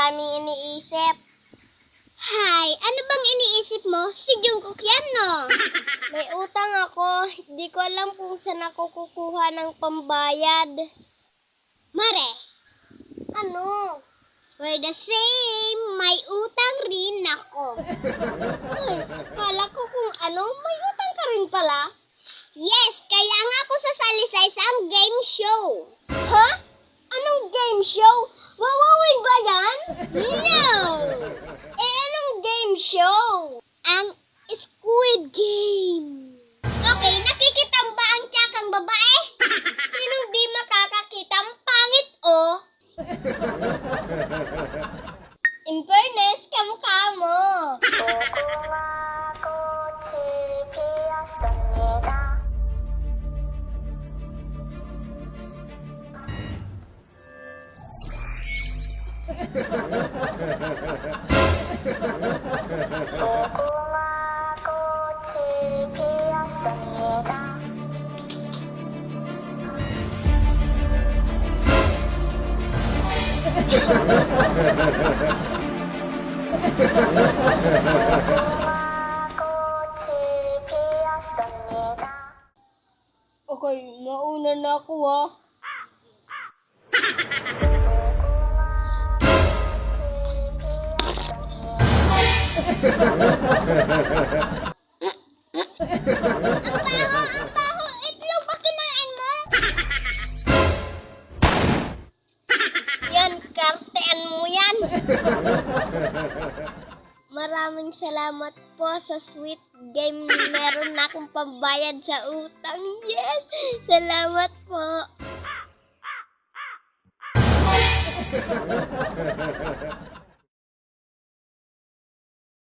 maraming iniisip. Hay, ano bang iniisip mo? Si Jungkook yan, no? May utang ako. Hindi ko alam kung saan ako kukuha ng pambayad. Mare, ano? We're the same. May utang rin ako. Ay, kala ko kung ano, may utang ka rin pala. Yes, kaya nga ako sasali sa isang game show. Ha? Anong game show? Wawawin ba yan? No! Anong game show? Ang Squid Game. Okay, nakikita ba ang tiyakang babae? Sinong di makakakita? Ang pangit, oh. In fairness, kamukha mo. Okay, mauna na ako, ah. Ang baho, itlog ba kinain mo? Yan, kartean mo yan. Maraming salamat po sa Squid Game. Meron na akong pambayad sa utang. Yes! Salamat po.